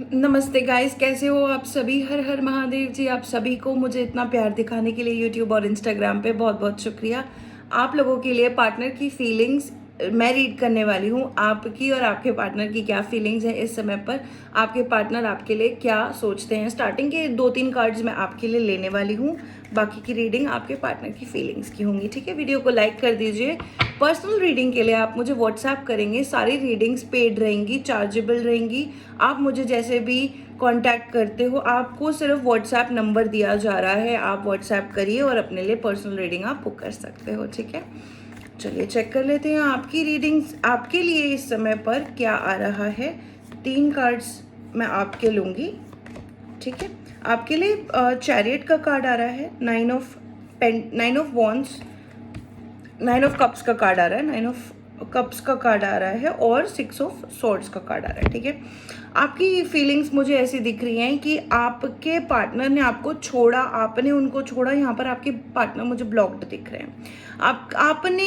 नमस्ते गाइस, कैसे हो आप सभी। हर हर महादेव जी। आप सभी को मुझे इतना प्यार दिखाने के लिए यूट्यूब और इंस्टाग्राम पे बहुत बहुत शुक्रिया। आप लोगों के लिए पार्टनर की फीलिंग्स मैं रीड करने वाली हूँ। आपकी और आपके पार्टनर की क्या फीलिंग्स हैं इस समय पर, आपके पार्टनर आपके लिए क्या सोचते हैं। स्टार्टिंग के 2-3 कार्ड्स मैं आपके लिए लेने वाली हूँ, बाकी की रीडिंग आपके पार्टनर की फीलिंग्स की होंगी। ठीक है, वीडियो को लाइक कर दीजिए। पर्सनल रीडिंग के लिए आप मुझे व्हाट्सएप करेंगे। सारी रीडिंग्स पेड रहेंगी, चार्जेबल रहेंगी। आप मुझे जैसे भी कांटेक्ट करते हो, आपको सिर्फ व्हाट्सएप नंबर दिया जा रहा है, आप व्हाट्सएप करिए और अपने लिए पर्सनल रीडिंग आप बुक कर सकते हो। ठीक है, चलिए चेक कर लेते हैं आपकी रीडिंग्स आपके लिए इस समय पर क्या आ रहा है। 3 कार्ड्स मैं आपके लूँगी। ठीक है, आपके लिए चैरियट का कार्ड आ रहा है, 9 ऑफ वॉन्ड्स, 9 ऑफ कप्स का कार्ड आ रहा है, 9 ऑफ कप्स का कार्ड आ रहा है और 6 ऑफ सॉर्ड्स का कार्ड आ रहा है। ठीक है, आपकी फीलिंग्स मुझे ऐसी दिख रही हैं कि आपके पार्टनर ने आपको छोड़ा, आपने उनको छोड़ा। यहाँ पर आपके पार्टनर मुझे ब्लॉक्ड दिख रहे हैं। आपने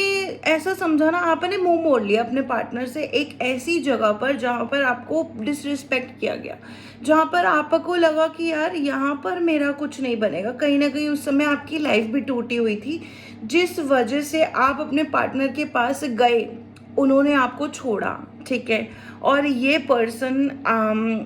ऐसा समझा ना, आपने मुंह मोड़ लिया अपने पार्टनर से एक ऐसी जगह पर जहाँ पर आपको डिसरिस्पेक्ट किया गया, जहाँ पर आपको लगा कि यार यहाँ पर मेरा कुछ नहीं बनेगा। कहीं ना कहीं उस समय आपकी लाइफ भी टूटी हुई थी, जिस वजह से आप अपने पार्टनर के पास गए, उन्होंने आपको छोड़ा। ठीक है, और ये पर्सन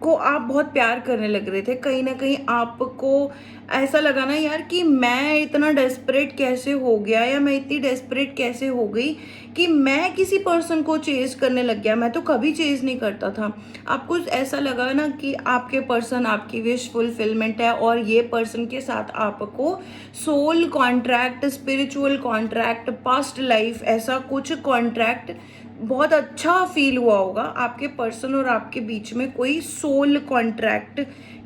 को आप बहुत प्यार करने लग रहे थे। कहीं ना कहीं आपको ऐसा लगा ना यार कि मैं इतना डेस्परेट कैसे हो गया, या मैं इतनी डेस्परेट कैसे हो गई कि मैं किसी पर्सन को चेज करने लग गया। मैं तो कभी चेज नहीं करता था। आपको ऐसा लगा ना कि आपके पर्सन आपकी विश फुलफिलमेंट है, और ये पर्सन के साथ आपको soul contract, spiritual contract, past life, ऐसा कुछ कॉन्ट्रैक्ट बहुत अच्छा फील हुआ होगा। आपके पर्सन और आपके बीच में कोई सोल कॉन्ट्रैक्ट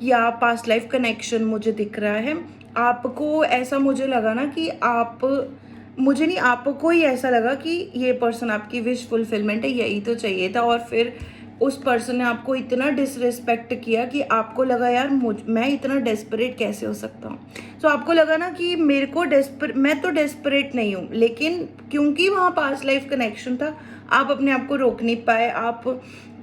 या पास्ट लाइफ कनेक्शन मुझे दिख रहा है। आपको ऐसा मुझे लगा ना कि मुझे नहीं, आपको ही ऐसा लगा कि ये पर्सन आपकी विश फुलफिलमेंट है, यही तो चाहिए था। और फिर उस पर्सन ने आपको इतना डिसरिस्पेक्ट किया कि आपको लगा यार मैं इतना डेस्परेट कैसे हो सकता हूँ। तो आपको लगा ना कि मैं तो डेस्परेट नहीं हूँ, लेकिन क्योंकि वहाँ पास्ट लाइफ कनेक्शन था, आप अपने आप को रोक नहीं पाए। आप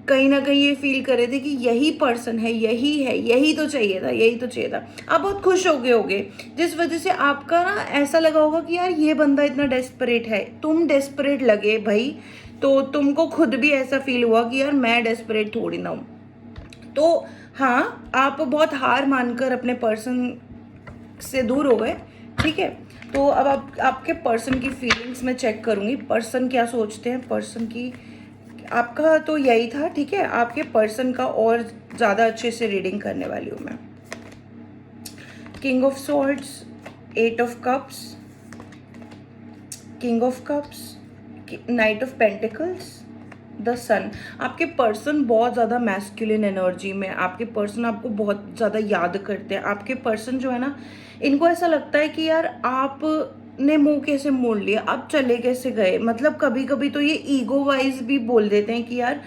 कहीं ना कहीं ये फील कर रहे थे कि यही पर्सन है, यही है, यही तो चाहिए था, यही तो चाहिए था। आप बहुत खुश हो गए होगे, जिस वजह से आपका ना ऐसा लगा होगा कि यार ये बंदा इतना डेस्परेट है। तुम डेस्परेट लगे भाई, तो तुमको खुद भी ऐसा फील हुआ कि यार मैं डेस्परेट थोड़ी ना हूँ। तो हाँ, आप बहुत हार मानकर अपने पर्सन से दूर हो गए। ठीक है, तो अब आपके पर्सन की फीलिंग्स में चेक करूंगी, पर्सन क्या सोचते हैं, पर्सन की। आपका तो यही था। ठीक है, आपके पर्सन का और ज़्यादा अच्छे से रीडिंग करने वाली हूँ मैं। King of swords, 8 of cups, king of cups, knight of pentacles, the sun. आपके पर्सन बहुत ज़्यादा मैस्कुलिन एनर्जी में, आपके पर्सन आपको बहुत ज़्यादा याद करते हैं। आपके पर्सन जो है ना, इनको ऐसा लगता है कि यार आपने मुंह कैसे मोड़ लिया, आप चले कैसे गए। मतलब कभी कभी तो ये ईगो वाइज भी बोल देते हैं कि यार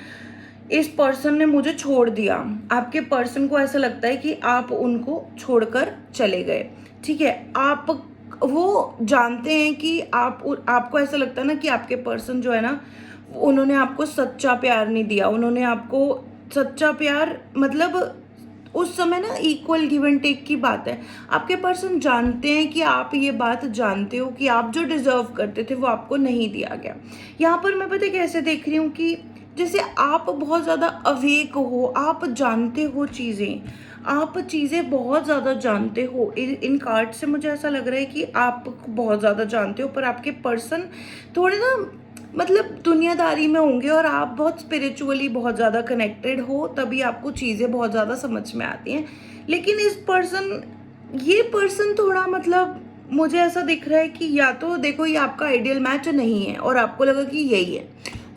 इस पर्सन ने मुझे छोड़ दिया। आपके पर्सन को ऐसा लगता है कि आप उनको छोड़कर चले गए। ठीक है, आप वो जानते हैं कि आपको ऐसा लगता है ना कि आपके पर्सन जो है ना, उन्होंने आपको सच्चा प्यार नहीं दिया। उन्होंने आपको सच्चा प्यार, मतलब उस समय ना इक्वल गिव एंड टेक की बात है। आपके पर्सन जानते हैं कि आप ये बात जानते हो कि आप जो डिजर्व करते थे वो आपको नहीं दिया गया। यहाँ पर मैं पता कैसे देख रही हूँ कि जैसे आप बहुत ज़्यादा अवेक हो, आप जानते हो चीज़ें, आप चीज़ें बहुत ज़्यादा जानते हो। इन कार्ड से मुझे ऐसा लग रहा है कि आप बहुत ज़्यादा जानते हो, पर आपके पर्सन थोड़े ना, मतलब दुनियादारी में होंगे, और आप बहुत स्पिरिचुअली बहुत ज़्यादा कनेक्टेड हो, तभी आपको चीज़ें बहुत ज़्यादा समझ में आती हैं। लेकिन ये पर्सन थोड़ा, मतलब मुझे ऐसा दिख रहा है कि या तो देखो ये आपका आइडियल मैच नहीं है और आपको लगा कि यही है।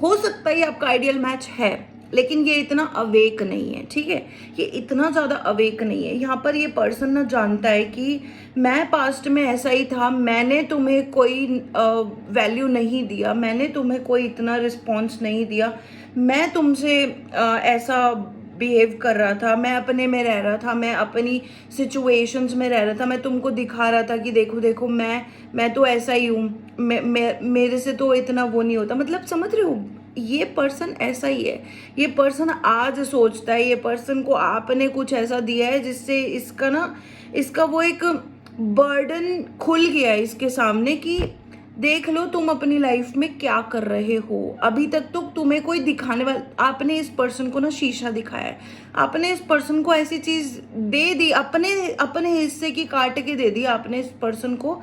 हो सकता है ये आपका आइडियल मैच है, लेकिन ये इतना अवेक नहीं है। ठीक है, ये इतना ज़्यादा अवेक नहीं है। यहाँ पर ये पर्सन ना जानता है कि मैं पास्ट में ऐसा ही था, मैंने तुम्हें कोई वैल्यू नहीं दिया, मैंने तुम्हें कोई इतना रिस्पॉन्स नहीं दिया, मैं तुमसे ऐसा बिहेव कर रहा था, मैं अपने में रह रहा था, मैं अपनी सिचुएशंस में रह रहा था, मैं तुमको दिखा रहा था कि देखो देखो मैं तो ऐसा ही हूँ, मेरे से तो इतना वो नहीं होता। मतलब समझ रहे हो, ये पर्सन ऐसा ही है। ये पर्सन आज सोचता है, ये पर्सन को आपने कुछ ऐसा दिया है जिससे इसका वो एक बर्डन खुल गया है इसके सामने कि देख लो तुम अपनी लाइफ में क्या कर रहे हो। अभी तक तो तुम्हें कोई दिखाने वाला, आपने इस पर्सन को ना शीशा दिखाया है, आपने इस पर्सन को ऐसी चीज दे दी, अपने अपने हिस्से की काट के दे दी आपने इस पर्सन को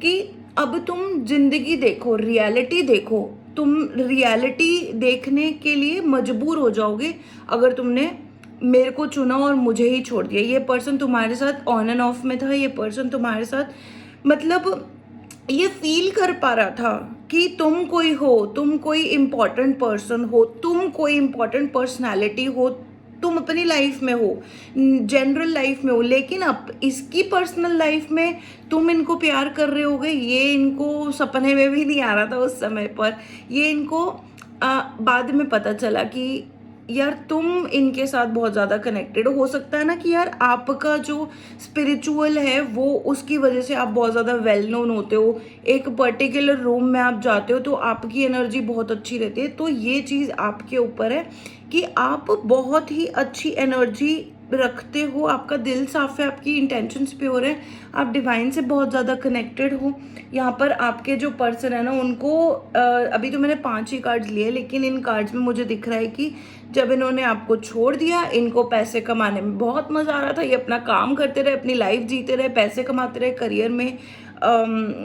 कि अब तुम जिंदगी देखो, रियलिटी देखो। तुम रियलिटी देखने के लिए मजबूर हो जाओगे अगर तुमने मेरे को चुना और मुझे ही छोड़ दिया। ये पर्सन तुम्हारे साथ ऑन एंड ऑफ में था, ये पर्सन तुम्हारे साथ मतलब ये फील कर पा रहा था कि तुम कोई हो, तुम कोई इम्पोर्टेंट पर्सन हो, तुम कोई इम्पोर्टेंट पर्सनालिटी हो, तुम अपनी लाइफ में हो, जनरल लाइफ में हो। लेकिन अब इसकी पर्सनल लाइफ में तुम इनको प्यार कर रहे होगे, ये इनको सपने में भी नहीं आ रहा था उस समय पर। ये इनको बाद में पता चला कि यार तुम इनके साथ बहुत ज़्यादा कनेक्टेड हो सकता है ना कि यार आपका जो स्पिरिचुअल है वो उसकी वजह से आप बहुत ज़्यादा वेल नोन होते हो। एक पर्टिकुलर रूम में आप जाते हो तो आपकी एनर्जी बहुत अच्छी रहती है। तो ये चीज़ आपके ऊपर है कि आप बहुत ही अच्छी एनर्जी रखते हो, आपका दिल साफ है, आपकी इंटेंशंस प्योर है, आप डिवाइन से बहुत ज़्यादा कनेक्टेड हो। यहाँ पर आपके जो पर्सन है ना उनको अभी तो मैंने 5 ही कार्ड्स लिए, लेकिन इन कार्ड्स में मुझे दिख रहा है कि जब इन्होंने आपको छोड़ दिया, इनको पैसे कमाने में बहुत मज़ा आ रहा था। ये अपना काम करते रहे, अपनी लाइफ जीते रहे, पैसे कमाते रहे, करियर में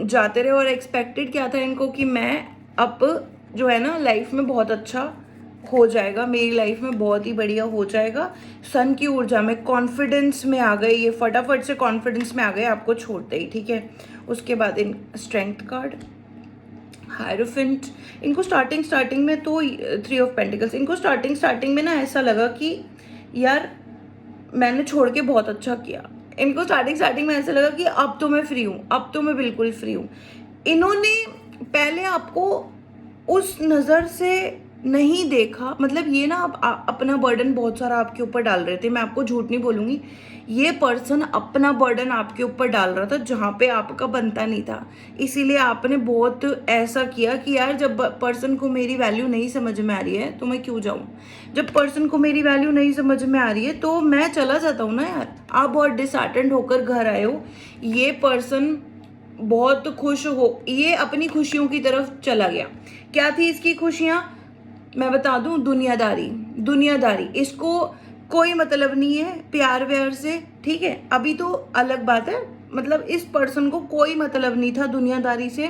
जाते रहे और एक्सपेक्टेड क्या था इनको कि मैं अब जो है ना लाइफ में बहुत अच्छा हो जाएगा, मेरी लाइफ में बहुत ही बढ़िया हो जाएगा। सन की ऊर्जा में कॉन्फिडेंस में आ गए, ये फटाफट से कॉन्फिडेंस में आ गए आपको छोड़ते ही, ठीक है। उसके बाद इन स्ट्रेंथ कार्ड, हायरोफेंट, इनको स्टार्टिंग में तो 3 ऑफ पेंटिकल्स, इनको स्टार्टिंग में ना ऐसा लगा कि यार मैंने छोड़ के बहुत अच्छा किया। इनको स्टार्टिंग में ऐसा लगा कि अब तो मैं फ्री हूँ, अब तो मैं बिल्कुल फ्री हूँ। इन्होंने पहले आपको उस नज़र से नहीं देखा, मतलब ये ना अपना बर्डन बहुत सारा आपके ऊपर डाल रहे थे। मैं आपको झूठ नहीं बोलूँगी, ये पर्सन अपना बर्डन आपके ऊपर डाल रहा था जहाँ पे आपका बनता नहीं था। इसीलिए आपने बहुत ऐसा किया कि यार जब पर्सन को मेरी वैल्यू नहीं समझ में आ रही है तो मैं क्यों जाऊँ, जब पर्सन को मेरी वैल्यू नहीं समझ में आ रही है तो मैं चला जाता हूँ ना यार। आप बहुत डिसहार्टेंड होकर घर आए हो, ये पर्सन बहुत खुश हो, ये अपनी खुशियों की तरफ चला गया। क्या थी इसकी खुशियाँ, मैं बता दूं, दुनियादारी। इसको कोई मतलब नहीं है प्यार व्यार से, ठीक है। अभी तो अलग बात है, मतलब इस पर्सन को कोई मतलब नहीं था दुनियादारी से,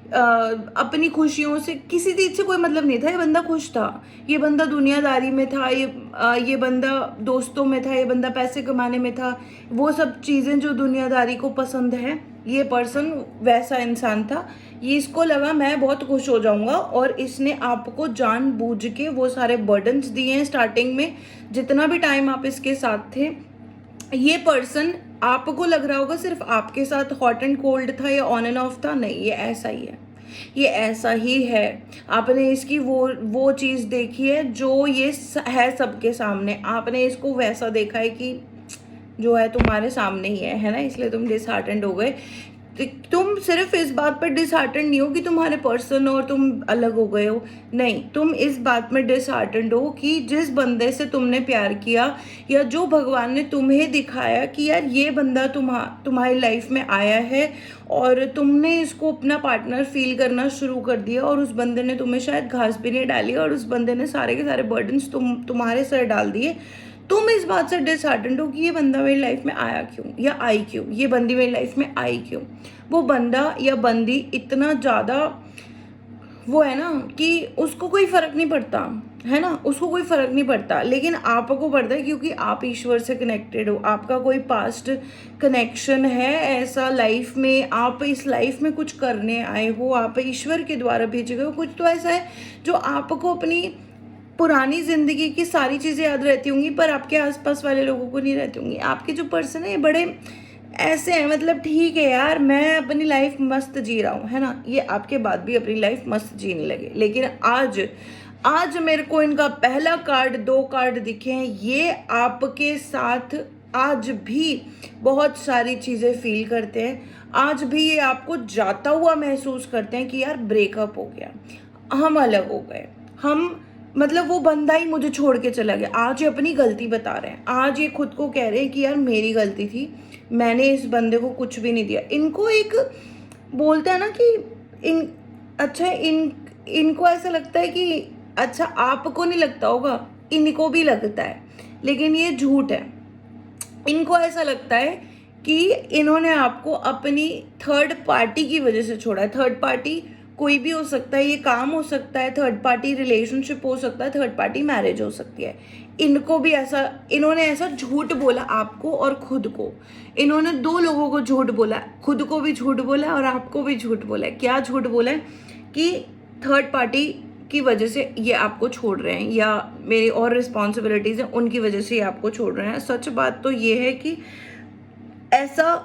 अपनी खुशियों से, किसी चीज से कोई मतलब नहीं था। ये बंदा खुश था, ये बंदा दुनियादारी में था, ये बंदा दोस्तों में था, ये बंदा पैसे कमाने में था, वो सब चीजें जो दुनियादारी को पसंद है। ये पर्सन वैसा इंसान था। ये इसको लगा मैं बहुत खुश हो जाऊंगा और इसने आपको जानबूझ के वो सारे बर्डन्स दिए हैं स्टार्टिंग में, जितना भी टाइम आप इसके साथ थे। ये पर्सन आपको लग रहा होगा सिर्फ आपके साथ हॉट एंड कोल्ड था या ऑन एंड ऑफ था, नहीं, ये ऐसा ही है, ये ऐसा ही है। आपने इसकी वो चीज़ देखी है जो ये है सबके सामने, आपने इसको वैसा देखा है कि जो है तुम्हारे सामने ही है ना, इसलिए तुम डिसहार्टेंड हो गए। तुम सिर्फ इस बात पर डिसहार्टेंड नहीं हो कि तुम्हारे पर्सन और तुम अलग हो गए हो, नहीं, तुम इस बात में डिसहार्टेंड हो कि जिस बंदे से तुमने प्यार किया या जो भगवान ने तुम्हें दिखाया कि यार ये बंदा तुम्हारी लाइफ में आया है और तुमने इसको अपना पार्टनर फील करना शुरू कर दिया और उस बंदे ने तुम्हें शायद घास भी नहीं डाली और उस बंदे ने सारे के सारे बर्डन्स तुम्हारे सर डाल दिए। तुम इस बात से डिसहार्टेंड हो कि ये बंदा मेरी लाइफ में आया क्यों या आई क्यों, ये बंदी मेरी लाइफ में आई क्यों। वो बंदा या बंदी इतना ज़्यादा वो है ना कि उसको कोई फ़र्क नहीं पड़ता, है ना, उसको कोई फ़र्क नहीं पड़ता, लेकिन आपको पड़ता है क्योंकि आप ईश्वर से कनेक्टेड हो, आपका कोई पास्ट कनेक्शन है ऐसा लाइफ में, आप इस लाइफ में कुछ करने आए हो, आप ईश्वर के द्वारा भेजे गए हो। कुछ तो ऐसा है जो आपको अपनी पुरानी ज़िंदगी की सारी चीज़ें याद रहती होंगी पर आपके आसपास वाले लोगों को नहीं रहती होंगी। आपके जो पर्सन है ये बड़े ऐसे हैं, मतलब ठीक है यार मैं अपनी लाइफ मस्त जी रहा हूँ, है ना, ये आपके बाद भी अपनी लाइफ मस्त जीने लगे। लेकिन आज मेरे को इनका पहला कार्ड, 2 कार्ड दिखे हैं, ये आपके साथ आज भी बहुत सारी चीज़ें फील करते हैं, आज भी ये आपको जाता हुआ महसूस करते हैं कि यार ब्रेकअप हो गया, हम अलग हो गए, हम मतलब वो बंदा ही मुझे छोड़ के चला गया, आज ये अपनी गलती बता रहे हैं, आज ये खुद को कह रहे हैं कि यार मेरी गलती थी, मैंने इस बंदे को कुछ भी नहीं दिया। इनको एक बोलते हैं ना कि इन अच्छा इनको ऐसा लगता है कि अच्छा आपको नहीं लगता होगा, इनको भी लगता है, लेकिन ये झूठ है। इनको ऐसा लगता है कि इन्होंने आपको अपनी थर्ड पार्टी की वजह से छोड़ा है। थर्ड पार्टी कोई भी हो सकता है, ये काम हो सकता है, थर्ड पार्टी रिलेशनशिप हो सकता है, थर्ड पार्टी मैरिज हो सकती है। इनको भी ऐसा, इन्होंने ऐसा झूठ बोला आपको और खुद को। इन्होंने दो लोगों को झूठ बोला, खुद को भी झूठ बोला और आपको भी झूठ बोला है। क्या झूठ बोला है? कि थर्ड पार्टी की वजह से ये आपको छोड़ रहे हैं, या मेरी और रिस्पॉन्सिबिलिटीज़ हैं उनकी वजह से ये आपको छोड़ रहे हैं। सच बात तो ये है कि ऐसा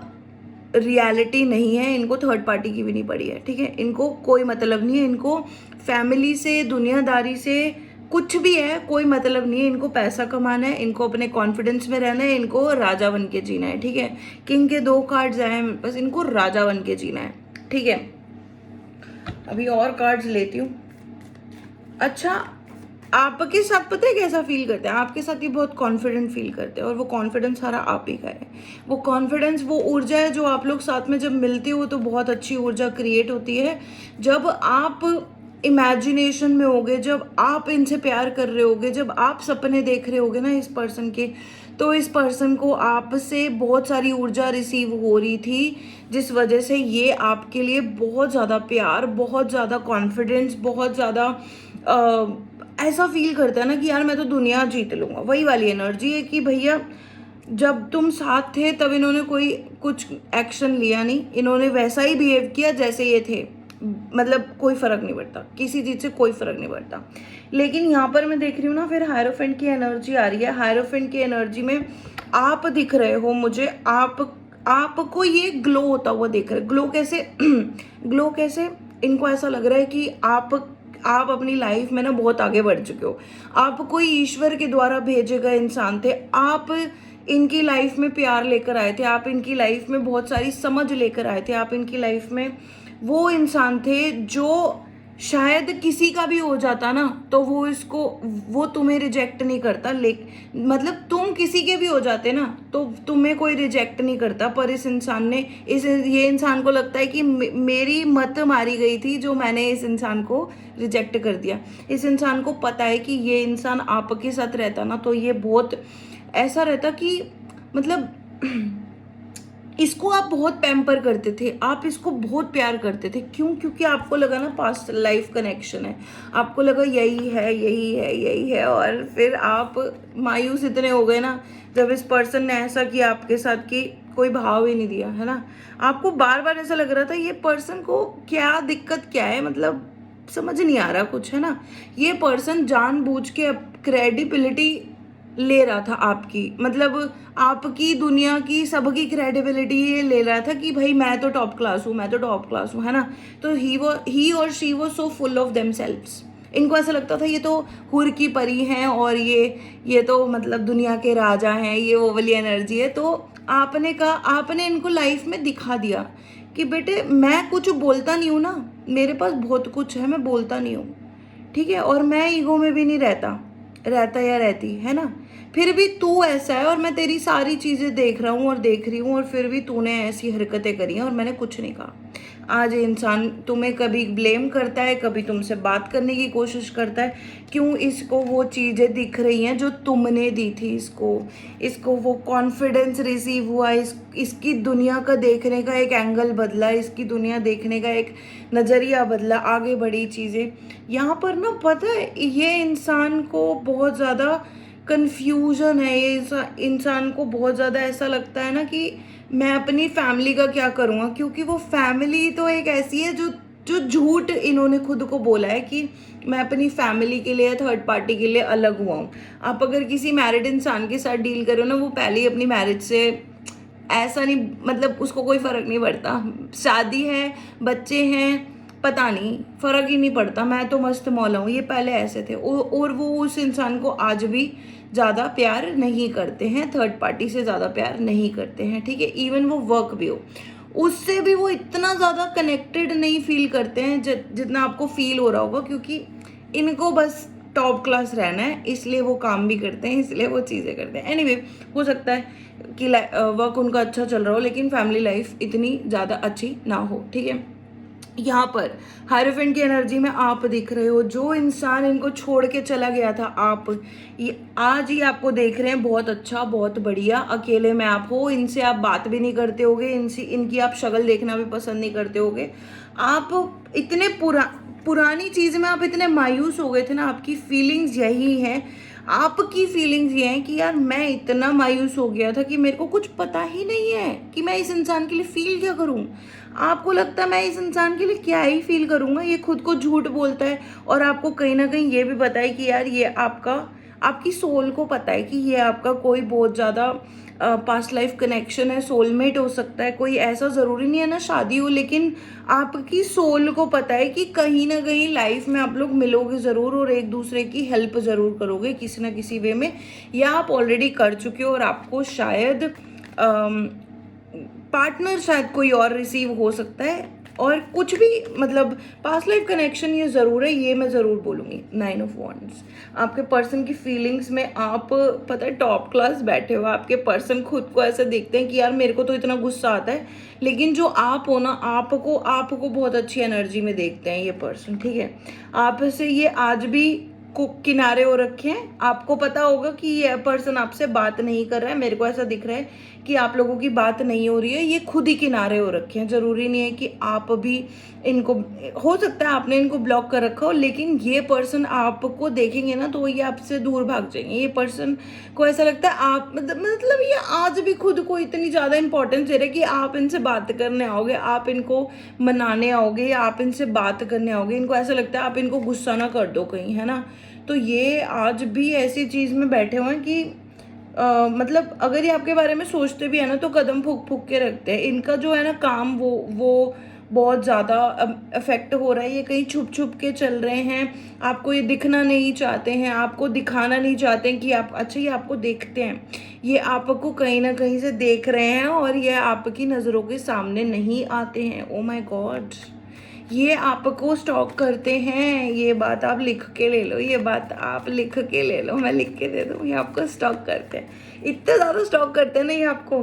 रियलिटी नहीं है, इनको थर्ड पार्टी की भी नहीं पड़ी है, ठीक है। इनको कोई मतलब नहीं है, इनको फैमिली से, दुनियादारी से, कुछ भी है कोई मतलब नहीं है। इनको पैसा कमाना है, इनको अपने कॉन्फिडेंस में रहना है, इनको राजा बन के जीना है, ठीक है। किंग के 2 कार्ड्स आए हैं मेरे पास, इनको राजा बन के जीना है, ठीक है। अभी और कार्ड्स लेती हूँ। अच्छा, आपके साथ पता है कैसा फील करते हैं? आपके साथ ये बहुत कॉन्फिडेंट फील करते हैं, और वो कॉन्फिडेंस सारा आप ही का है। वो कॉन्फिडेंस, वो ऊर्जा है जो आप लोग साथ में जब मिलते हो तो बहुत अच्छी ऊर्जा क्रिएट होती है। जब आप इमेजिनेशन में होगे, जब आप इनसे प्यार कर रहे होगे, जब आप सपने देख रहे होगे ना इस पर्सन के, तो इस पर्सन को आपसे बहुत सारी ऊर्जा रिसीव हो रही थी, जिस वजह से ये आपके लिए बहुत ज़्यादा प्यार, बहुत ज़्यादा कॉन्फिडेंस, बहुत ज़्यादा ऐसा फील करता है ना कि यार मैं तो दुनिया जीत लूँगा। वही वाली एनर्जी है कि भैया जब तुम साथ थे तब इन्होंने कोई कुछ एक्शन लिया नहीं, इन्होंने वैसा ही बिहेव किया जैसे ये थे, मतलब कोई फ़र्क नहीं पड़ता, किसी चीज़ से कोई फ़र्क नहीं पड़ता। लेकिन यहाँ पर मैं देख रही हूँ ना, फिर हायरोफेंट की एनर्जी आ रही है। हायरोफेंट की एनर्जी में आप दिख रहे हो मुझे, आपको ये ग्लो होता हुआ दिख रहा है। ग्लो कैसे? ग्लो कैसे? इनको ऐसा लग रहा है कि आप अपनी लाइफ में ना बहुत आगे बढ़ चुके हो, आप कोई ईश्वर के द्वारा भेजे गए इंसान थे, आप इनकी लाइफ में प्यार लेकर आए थे, आप इनकी लाइफ में बहुत सारी समझ लेकर आए थे, आप इनकी लाइफ में वो इंसान थे जो शायद किसी का भी हो जाता ना तो वो तुम्हें रिजेक्ट नहीं करता। मतलब तुम किसी के भी हो जाते ना तो तुम्हें कोई रिजेक्ट नहीं करता, पर इस इंसान ने ये इंसान को लगता है कि मेरी मत मारी गई थी जो मैंने इस इंसान को रिजेक्ट कर दिया। इस इंसान को पता है कि ये इंसान आपके साथ रहता ना तो ये बहुत ऐसा रहता कि मतलब इसको आप बहुत पैम्पर करते थे, आप इसको बहुत प्यार करते थे। क्यों? क्योंकि आपको लगा ना पास्ट लाइफ कनेक्शन है, आपको लगा यही है, यही है, यही है, और फिर आप मायूस इतने हो गए ना जब इस पर्सन ने ऐसा किया आपके साथ कि कोई भाव ही नहीं दिया, है ना। आपको बार बार ऐसा लग रहा था ये पर्सन को क्या दिक्कत क्या है, मतलब समझ नहीं आ रहा कुछ, है ना। ये पर्सन जानबूझ के क्रेडिबिलिटी ले रहा था आपकी, मतलब आपकी दुनिया की सबकी क्रेडिबिलिटी ये ले रहा था कि भाई मैं तो टॉप क्लास हूँ, मैं तो टॉप क्लास हूँ, है ना। तो ही और शी वो सो फुल ऑफ देमसेल्व्स। इनको ऐसा लगता था ये तो हुर की परी हैं और ये तो मतलब दुनिया के राजा हैं, ये वो वाली एनर्जी है। तो आपने इनको लाइफ में दिखा दिया कि बेटे मैं कुछ बोलता नहीं हूँ ना, मेरे पास बहुत कुछ है, मैं बोलता नहीं हूँ, ठीक है, और मैं ईगो में भी नहीं रहता या रहती, है ना। फिर भी तू ऐसा है और मैं तेरी सारी चीज़ें देख रहा हूँ और देख रही हूँ, और फिर भी तूने ऐसी हरकतें करी हैं और मैंने कुछ नहीं कहा। आज इंसान तुम्हें कभी ब्लेम करता है, कभी तुमसे बात करने की कोशिश करता है। क्यों? इसको वो चीज़ें दिख रही हैं जो तुमने दी थी इसको वो कॉन्फिडेंस रिसीव हुआ, इसकी दुनिया का देखने का एक एंगल बदला, इसकी दुनिया देखने का एक नज़रिया बदला, आगे बढ़ी चीज़ें। यहाँ पर ना पता है ये इंसान को बहुत ज़्यादा कन्फ्यूजन है, ये इंसान को बहुत ज़्यादा ऐसा लगता है ना कि मैं अपनी फैमिली का क्या करूँगा, क्योंकि वो फैमिली तो एक ऐसी है जो झूठ इन्होंने खुद को बोला है कि मैं अपनी फैमिली के लिए, थर्ड पार्टी के लिए अलग हुआ हूँ। आप अगर किसी मैरिड इंसान के साथ डील करो ना, वो पहले ही अपनी मैरिज से ऐसा नहीं, मतलब उसको कोई फ़र्क नहीं पड़ता, शादी है, बच्चे हैं, पता नहीं, फ़र्क ही नहीं पड़ता, मैं तो मस्त मौला हूँ। ये पहले ऐसे थे और वो उस इंसान को आज भी ज़्यादा प्यार नहीं करते हैं, थर्ड पार्टी से ज़्यादा प्यार नहीं करते हैं, ठीक है। इवन वो वर्क भी हो उससे भी वो इतना ज़्यादा कनेक्टेड नहीं फील करते हैं जितना आपको फील हो रहा होगा, क्योंकि इनको बस टॉप क्लास रहना है, इसलिए वो काम भी करते हैं, इसलिए वो चीज़ें करते हैं। एनीवे, हो सकता है कि वर्क उनका अच्छा चल रहा हो लेकिन फैमिली लाइफ इतनी ज़्यादा अच्छी ना हो, ठीक है। यहाँ पर हायरोफेंट की एनर्जी में आप दिख रहे हो, जो इंसान इनको छोड़ के चला गया था, आप ये आज ही आपको देख रहे हैं, बहुत अच्छा, बहुत बढ़िया। अकेले में आप हो, इनसे आप बात भी नहीं करते होगे, इनसे इनकी आप शक्ल देखना भी पसंद नहीं करते होगे। आप इतने पुरानी चीज़ में आप इतने मायूस हो गए थे ना, आपकी फीलिंग्स यही हैं, आपकी फीलिंग्स ये हैं कि यार मैं इतना मायूस हो गया था कि मेरे को कुछ पता ही नहीं है कि मैं इस इंसान के लिए फील क्या करूं। आपको लगता है मैं इस इंसान के लिए क्या ही फील करूंगा, ये खुद को झूठ बोलता है और आपको कहीं ना कहीं ये भी पता है कि यार ये आपकी सोल को पता है कि ये आपका कोई बहुत ज़्यादा पास्ट लाइफ कनेक्शन है, सोलमेट हो सकता है, कोई ऐसा ज़रूरी नहीं है ना शादी हो, लेकिन आपकी सोल को पता है कि कहीं ना कहीं लाइफ में आप लोग मिलोगे ज़रूर और एक दूसरे की हेल्प ज़रूर करोगे किसी ना किसी वे में, या आप ऑलरेडी कर चुके हो और आपको शायद पार्टनर शायद कोई और रिसीव हो सकता है, और कुछ भी मतलब पास्ट लाइफ कनेक्शन ये ज़रूर है, ये मैं ज़रूर बोलूँगी। 9 ऑफ वॉन्ड्स, आपके पर्सन की फीलिंग्स में आप पता है टॉप क्लास बैठे हो। आपके पर्सन खुद को ऐसे देखते हैं कि यार मेरे को तो इतना गुस्सा आता है, लेकिन जो आप हो ना, आपको बहुत अच्छी एनर्जी में देखते हैं ये पर्सन, ठीक है। आप से ये आज भी किनारे हो रखे हैं, आपको पता होगा कि ये पर्सन आपसे बात नहीं कर रहा है, मेरे को ऐसा दिख रहा है कि आप लोगों की बात नहीं हो रही है, ये खुद ही किनारे हो रखे हैं। ज़रूरी नहीं है कि आप भी इनको, हो सकता है आपने इनको ब्लॉक कर रखा हो, लेकिन ये पर्सन आपको देखेंगे ना तो ये आपसे दूर भाग जाएंगे। ये पर्सन को ऐसा लगता है आप मतलब ये आज भी खुद को इतनी ज़्यादा इंपॉर्टेंस दे रहे हैं कि आप इनसे बात करने आओगे, आप इनको मनाने आओगे या आप इनसे बात करने आओगे। इनको ऐसा लगता है आप इनको गुस्सा ना कर दो कहीं, है ना। तो ये आज भी ऐसी चीज़ में बैठे हुए हैं कि मतलब अगर ये आपके बारे में सोचते भी है ना तो कदम फूक फूक के रखते हैं। इनका जो है ना काम, वो बहुत ज़्यादा अफेक्ट हो रहा है। ये कहीं छुप छुप के चल रहे हैं, आपको ये दिखना नहीं चाहते हैं, आपको दिखाना नहीं चाहते हैं कि आप, अच्छा ये आपको देखते हैं, ये आपको कहीं ना कहीं से देख रहे हैं और ये आपकी नज़रों के सामने नहीं आते हैं। ओ माय गॉड, ये आपको स्टॉक करते हैं। ये बात आप लिख के ले लो, ये बात आप लिख के ले लो, मैं लिख के दे दूँ। ये आपको स्टॉक करते हैं, इतने ज़्यादा स्टॉक करते हैं ना ये आपको,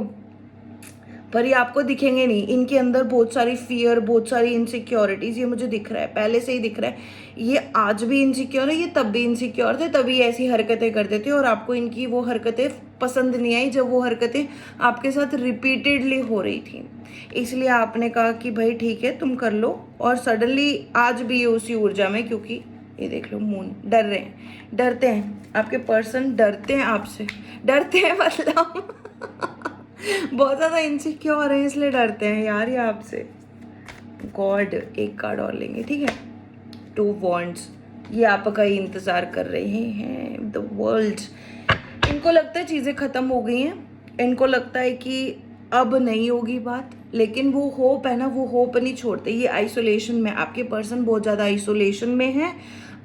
पर ये आपको दिखेंगे नहीं। इनके अंदर बहुत सारी फियर, बहुत सारी इनसिक्योरिटीज़, ये मुझे दिख रहा है, पहले से ही दिख रहा है। ये आज भी इनसिक्योर है, ये तब भी इनसिक्योर थे, तभी ऐसी हरकतें करते थे और आपको इनकी वो हरकतें पसंद नहीं आई जब वो हरकतें आपके साथ रिपीटेडली हो रही थी। इसलिए आपने कहा कि भाई ठीक है तुम कर लो, और सडनली आज भी ये उसी ऊर्जा में, क्योंकि ये देख लो मून, डर रहे हैं, डरते हैं, आपके पर्सन डरते हैं आपसे, डरते हैं मतलब बहुत ज़्यादा इनसिक्योर है इसलिए डरते हैं यार ये आपसे। गॉड, एक कार्ड और लेंगे, ठीक है। 2 वॉन्ड्स, ये आपका ही इंतज़ार कर रहे हैं, द वर्ल्ड। इनको लगता है चीज़ें ख़त्म हो गई हैं, इनको लगता है कि अब नहीं होगी बात, लेकिन वो होप है ना, वो होप नहीं छोड़ते। ये आइसोलेशन में, आपके पर्सन बहुत ज़्यादा आइसोलेशन में है,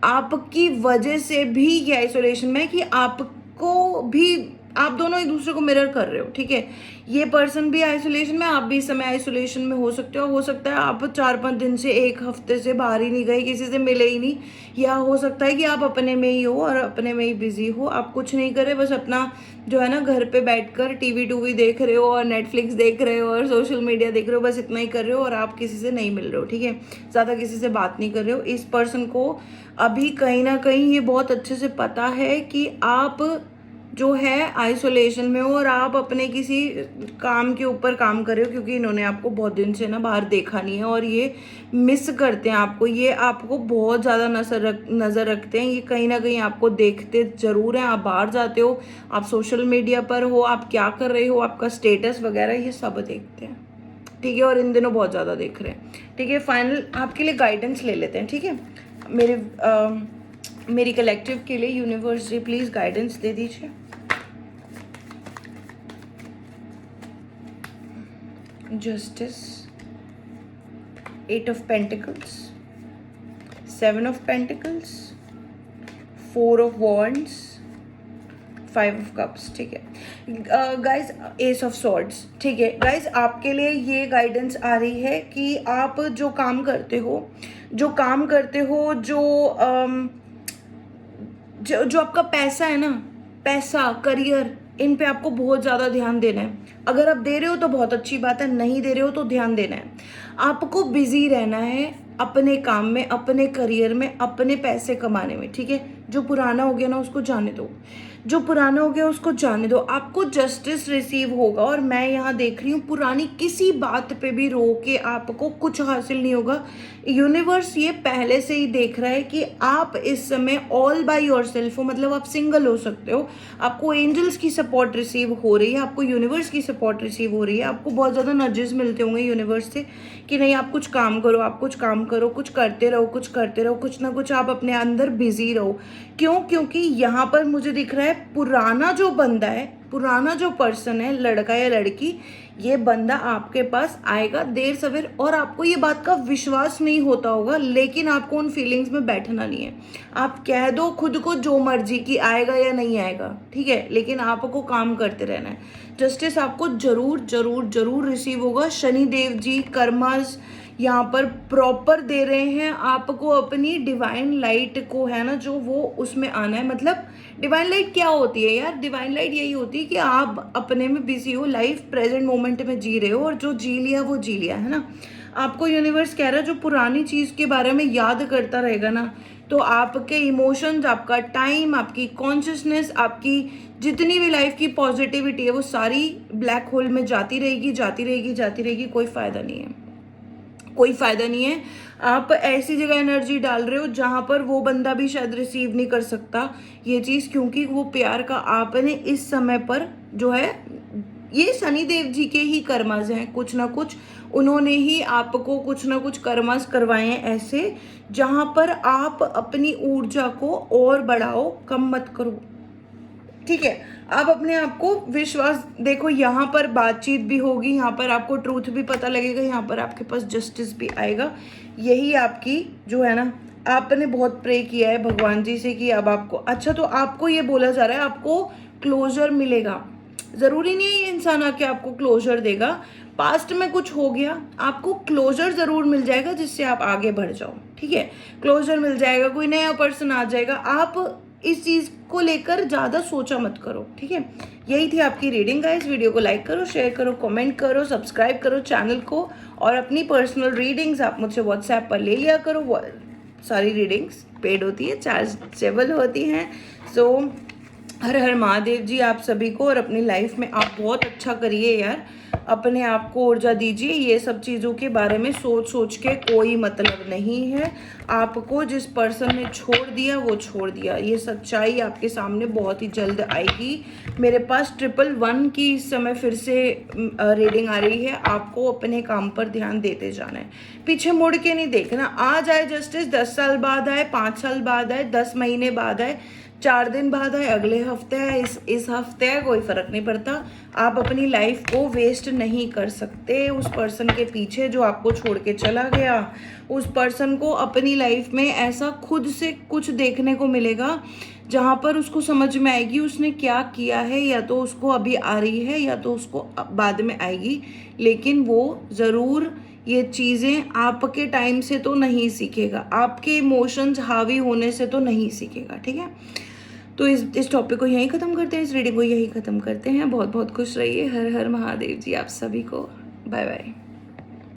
आपकी वजह से भी ये आइसोलेशन में है कि आपको भी, आप दोनों एक दूसरे को मिरर कर रहे हो, ठीक है। ये पर्सन भी आइसोलेशन में, आप भी इस समय आइसोलेशन में हो सकते हो सकता है आप 4-5 दिन से, 1 हफ्ते से बाहर ही नहीं गए, किसी से मिले ही नहीं, या हो सकता है कि आप अपने में ही हो और अपने में ही बिजी हो, आप कुछ नहीं कर रहे, बस अपना जो है ना घर पे बैठकर टीवी टूवी देख रहे हो और नेटफ्लिक्स देख रहे हो और सोशल मीडिया देख रहे हो, बस इतना ही कर रहे हो और आप किसी से नहीं मिल रहे हो, ठीक है। ज़्यादा किसी से बात नहीं कर रहे हो। इस पर्सन को अभी कहीं ना कहीं ये बहुत अच्छे से पता है कि आप जो है आइसोलेशन में हो और आप अपने किसी काम के ऊपर काम कर रहे हो, क्योंकि इन्होंने आपको बहुत दिन से ना बाहर देखा नहीं है और ये मिस करते हैं आपको। ये आपको बहुत ज़्यादा नज़र रखते हैं, ये कहीं ना कहीं आपको देखते ज़रूर हैं। आप बाहर जाते हो, आप सोशल मीडिया पर हो, आप क्या कर रहे हो, आपका स्टेटस वगैरह ये सब देखते हैं, ठीक है। और इन दिनों बहुत ज़्यादा देख रहे हैं, ठीक है। फाइनल आपके लिए गाइडेंस ले लेते हैं, ठीक है। मेरी कलेक्टिव के लिए यूनिवर्स जी प्लीज़ गाइडेंस दे दीजिए। Justice, 8 of pentacles, 7 of pentacles, 4 of wands, 5 of cups, ठीक है। गाइज, एस ऑफ सॉर्ड्स, ठीक है। गाइज, आपके लिए ये गाइडेंस आ रही है कि आप जो काम करते हो, जो जो जो आपका पैसा है ना, पैसा, करियर, इन पे आपको बहुत ज़्यादा ध्यान देना है। अगर आप दे रहे हो तो बहुत अच्छी बात है, नहीं दे रहे हो तो ध्यान देना है। आपको बिजी रहना है अपने काम में, अपने करियर में, अपने पैसे कमाने में, ठीक है। जो पुराना हो गया ना उसको जाने दो, जो पुराना हो गया उसको जाने दो। आपको जस्टिस रिसीव होगा। और मैं यहाँ देख रही हूँ पुरानी किसी बात पे भी रो के आपको कुछ हासिल नहीं होगा। यूनिवर्स ये पहले से ही देख रहा है कि आप इस समय ऑल बाय योरसेल्फ हो, मतलब आप सिंगल हो सकते हो। आपको एंजल्स की सपोर्ट रिसीव हो रही है, आपको यूनिवर्स की सपोर्ट रिसीव हो रही है। आपको बहुत ज़्यादा नजेस मिलते होंगे यूनिवर्स से कि नहीं आप कुछ काम करो, आप कुछ काम करो, कुछ करते रहो, कुछ करते रहो, कुछ ना कुछ आप अपने अंदर बिजी रहो। क्यों? क्योंकि यहाँ पर मुझे दिख रहा है पुराना जो बंदा है, पुराना जो पर्सन है, लड़का या लड़की, ये बंदा आपके पास आएगा देर सवेर। और आपको ये बात का विश्वास नहीं होता होगा, लेकिन आपको उन फीलिंग्स में बैठना नहीं है। आप कह दो खुद को जो मर्जी कि आएगा या नहीं आएगा, ठीक है, लेकिन आपको काम करते रहना है। जस्टिस आपको जरूर जरूर जरूर रिसीव होगा। शनि देव जी कर्मास यहाँ पर प्रॉपर दे रहे हैं आपको। अपनी डिवाइन लाइट को है ना जो, वो उसमें आना है। मतलब डिवाइन लाइट क्या होती है यार? डिवाइन लाइट यही होती है कि आप अपने में बिजी हो, लाइफ प्रेजेंट मोमेंट में जी रहे हो, और जो जी लिया वो जी लिया, है ना। आपको यूनिवर्स कह रहा है जो पुरानी चीज़ के बारे में याद करता रहेगा ना, तो आपके इमोशंस, आपका टाइम, आपकी कॉन्शियसनेस, आपकी जितनी भी लाइफ की पॉजिटिविटी है वो सारी ब्लैक होल में जाती रहेगी, जाती रहेगी, जाती रहेगी। कोई फ़ायदा नहीं है, कोई फ़ायदा नहीं है। आप ऐसी जगह एनर्जी डाल रहे हो जहाँ पर वो बंदा भी शायद रिसीव नहीं कर सकता ये चीज़, क्योंकि वो प्यार का आपने इस समय पर जो है, ये शनि देव जी के ही कर्मास हैं, कुछ ना कुछ उन्होंने ही आपको कुछ ना कुछ कर्मास करवाए हैं ऐसे, जहाँ पर आप अपनी ऊर्जा को और बढ़ाओ, कम मत करो, ठीक है। आप अपने आप को विश्वास देखो, यहाँ पर बातचीत भी होगी, यहाँ पर आपको ट्रूथ भी पता लगेगा, यहाँ पर आपके पास जस्टिस भी आएगा। यही आपकी जो है ना, आपने बहुत प्रे किया है भगवान जी से कि अब आपको, अच्छा तो आपको ये बोला जा रहा है आपको क्लोजर मिलेगा। ज़रूरी नहीं है ये इंसान आके आपको क्लोजर देगा। पास्ट में कुछ हो गया, आपको क्लोजर ज़रूर मिल जाएगा जिससे आप आगे बढ़ जाओ, ठीक है। क्लोजर मिल जाएगा, कोई नया पर्सन आ जाएगा। आप इस चीज़ को लेकर ज़्यादा सोचा मत करो, ठीक है। यही थी आपकी रीडिंग गाइस। वीडियो को लाइक करो, शेयर करो, कमेंट करो, सब्सक्राइब करो चैनल को, और अपनी पर्सनल रीडिंग्स आप मुझसे व्हाट्सएप पर ले लिया करो। सारी रीडिंग्स पेड होती है, चार्जेबल होती हैं। सो हर हर महादेव जी आप सभी को, और अपनी लाइफ में आप बहुत अच्छा करिए यार, अपने आप को ऊर्जा दीजिए। ये सब चीज़ों के बारे में सोच सोच के कोई मतलब नहीं है। आपको जिस पर्सन ने छोड़ दिया वो छोड़ दिया, ये सच्चाई आपके सामने बहुत ही जल्द आएगी। मेरे पास 111 की इस समय फिर से रीडिंग आ रही है। आपको अपने काम पर ध्यान देते जाना है, पीछे मुड़ के नहीं देखना। आज आए जस्टिस, 10 साल बाद आए, 5 साल बाद आए, 10 महीने बाद आए, 4 दिन बाद है, अगले हफ्ते है, इस हफ्ते है, कोई फ़र्क नहीं पड़ता। आप अपनी लाइफ को वेस्ट नहीं कर सकते उस पर्सन के पीछे जो आपको छोड़ के चला गया। उस पर्सन को अपनी लाइफ में ऐसा खुद से कुछ देखने को मिलेगा जहाँ पर उसको समझ में आएगी उसने क्या किया है, या तो उसको अभी आ रही है या तो उसको बाद में आएगी, लेकिन वो ज़रूर ये चीज़ें आपके टाइम से तो नहीं सीखेगा, आपके इमोशंस हावी होने से तो नहीं सीखेगा, ठीक है। तो इस टॉपिक को यहीं ख़त्म करते हैं, इस रीडिंग को यहीं ख़त्म करते हैं। बहुत बहुत खुश रहिए। हर हर महादेव जी आप सभी को। Bye bye.